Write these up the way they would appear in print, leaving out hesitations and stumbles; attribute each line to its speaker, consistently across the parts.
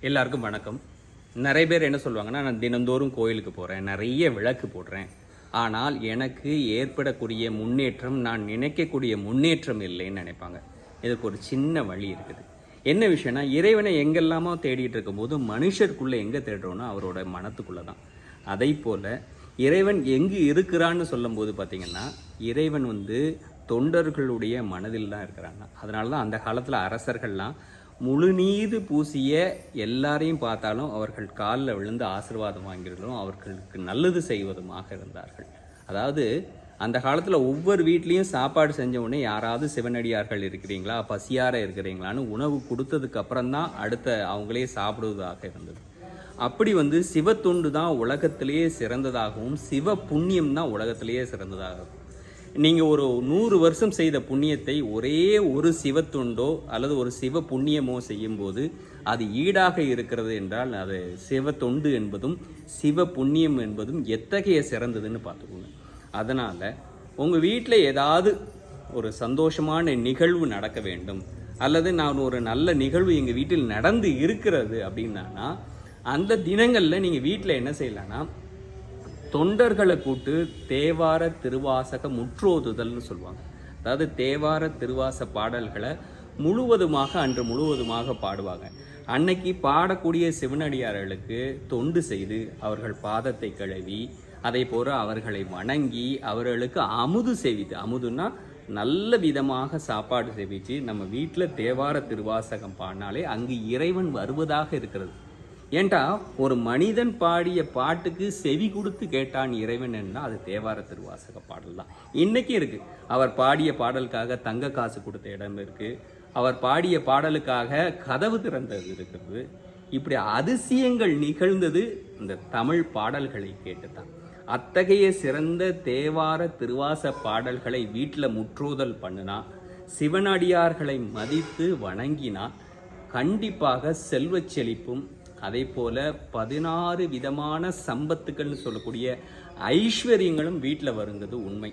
Speaker 1: எல்லாருக்கும் வணக்கம். நிறைய பேர் என்ன சொல்லுவாங்கன்னா, நான் தினந்தோறும் கோயிலுக்கு போகிறேன், நிறைய விளக்கு போடுறேன், ஆனால் எனக்கு ஏற்படக்கூடிய முன்னேற்றம் நான் நினைக்கக்கூடிய முன்னேற்றம் இல்லைன்னு நினைப்பாங்க. இதுக்கு ஒரு சின்ன வழி இருக்குது. என்ன விஷயம்னா, இறைவனை எங்கெல்லாமோ தேடிட்டு இருக்கும்போது மனுஷருக்குள்ளே எங்கே தேடுறோன்னா அவரோட மனத்துக்குள்ளே தான். அதை போல் இறைவன் எங்கு இருக்கிறான்னு சொல்லும்போது பார்த்திங்கன்னா, இறைவன் தொண்டர்களுடைய மனதில் தான் இருக்கிறாங்க. அதனால தான் அந்த காலத்தில் அரசர்கள்லாம் முழுநீது பூசிய எல்லாரையும் பார்த்தாலும் அவர்கள் காலில் விழுந்து ஆசீர்வாதம் வாங்கிறதும் அவர்களுக்கு நல்லது செய்வதுமாக இருந்தார்கள். அதாவது அந்த காலத்தில் ஒவ்வொரு வீட்லேயும் சாப்பாடு செஞ்ச உடனே யாராவது சிவனடியார்கள் இருக்கிறீங்களா, பசியார இருக்கிறீங்களான்னு உணவு கொடுத்ததுக்கு அப்புறம்தான் அடுத்த அவங்களே சாப்பிடுவதாக இருந்தது. அப்படி சிவத்தொண்டு தான் உலகத்திலேயே சிறந்ததாகவும் சிவ புண்ணியம் தான் உலகத்திலேயே சிறந்ததாகும். நீங்கள் ஒரு 100 வருஷம் செய்த புண்ணியத்தை ஒரே ஒரு சிவத்துண்டோ அல்லது ஒரு சிவ புண்ணியமோ செய்யும்போது அது ஈடாக இருக்கிறது என்றால் அது சிவத்தொண்டு என்பதும் சிவ புண்ணியம் என்பதும் எத்தகைய சிறந்ததுன்னு பார்த்துக்கோங்க. அதனால் உங்கள் வீட்டில் ஏதாவது ஒரு சந்தோஷமான நிகழ்வு நடக்க வேண்டும் அல்லது நான் ஒரு நல்ல நிகழ்வு எங்கள் வீட்டில் நடந்து இருக்கிறது அப்படின்னா அந்த தினங்களில் நீங்கள் வீட்டில் என்ன செய்யலான்னா, தொண்டர்களை கூட்டு தேவார திருவாசக முற்றோதுதல்னு சொல்லுவாங்க. அதாவது தேவார திருவாச பாடல்களை முழுவதுமாக அன்று முழுவதுமாக பாடுவாங்க. அன்னைக்கு பாடக்கூடிய சிவனடியார்களுக்கு தொண்டு செய்து அவர்கள் பாதத்தை கழுவி அதை போல அவர்களை வணங்கி அவர்களுக்கு அமுது செய்வித்து, அமுதுன்னா நல்ல விதமாக சாப்பாடு செய்விச்சு நம்ம வீட்டில் தேவார திருவாசகம் பாடினாலே அங்கு இறைவன் வருவதாக இருக்கிறது. ஏன்டா ஒரு மனிதன் பாடிய பாட்டுக்கு செவி கொடுத்து கேட்டான் இறைவன் என்றால் அது தேவார திருவாசக பாடல் தான். இன்னைக்கும் இருக்கு. அவர் பாடிய பாடலுக்காக தங்க காசு கொடுத்த இடம் இருக்கு, அவர் பாடிய பாடலுக்காக கதவு திறந்தது இருக்கிறது. இப்படி அதிசயங்கள் நிகழ்ந்தது இந்த தமிழ் பாடல்களை கேட்டுத்தான். அத்தகைய சிறந்த தேவார திருவாச பாடல்களை வீட்டில் முற்றோதல் பண்ணினா, சிவனடியார்களை மதித்து வணங்கினா கண்டிப்பாக செல்வ செழிப்பும் அதே போல் 16 விதமான சம்பத்துக்கள்னு சொல்லக்கூடிய ஐஸ்வர்யங்களும் வீட்டில் வருங்கிறது உண்மை.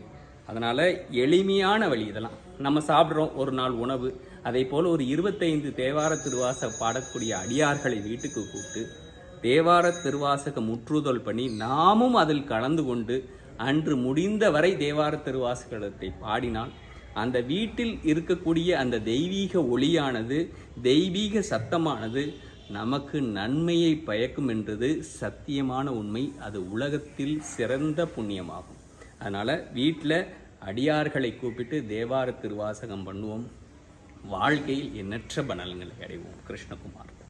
Speaker 1: அதனால் எளிமையான வழி இதெல்லாம். நம்ம சாப்பிட்றோம் ஒரு நாள் உணவு, அதே போல் ஒரு 25 தேவார திருவாசக பாடக்கூடிய அடியார்களை வீட்டுக்கு கூப்பிட்டு தேவார திருவாசக முற்றுதல் பண்ணி நாமும் அதில் கலந்து கொண்டு அன்று முடிந்த வரை தேவார திருவாசகத்தை பாடினால் அந்த வீட்டில் இருக்கக்கூடிய அந்த தெய்வீக ஒளியானது, தெய்வீக சத்தமானது நமக்கு நன்மையை பயக்கும் என்றது சத்தியமான உண்மை. அது உலகத்தில் சிறந்த புண்ணியமாகும். அதனால் வீட்டில் அடியார்களை கூப்பிட்டு தேவார திருவாசகம் பண்ணுவோம். வாழ்க்கையில் எண்ணற்ற பலன்களை அடைவோம். கிருஷ்ணகுமார்.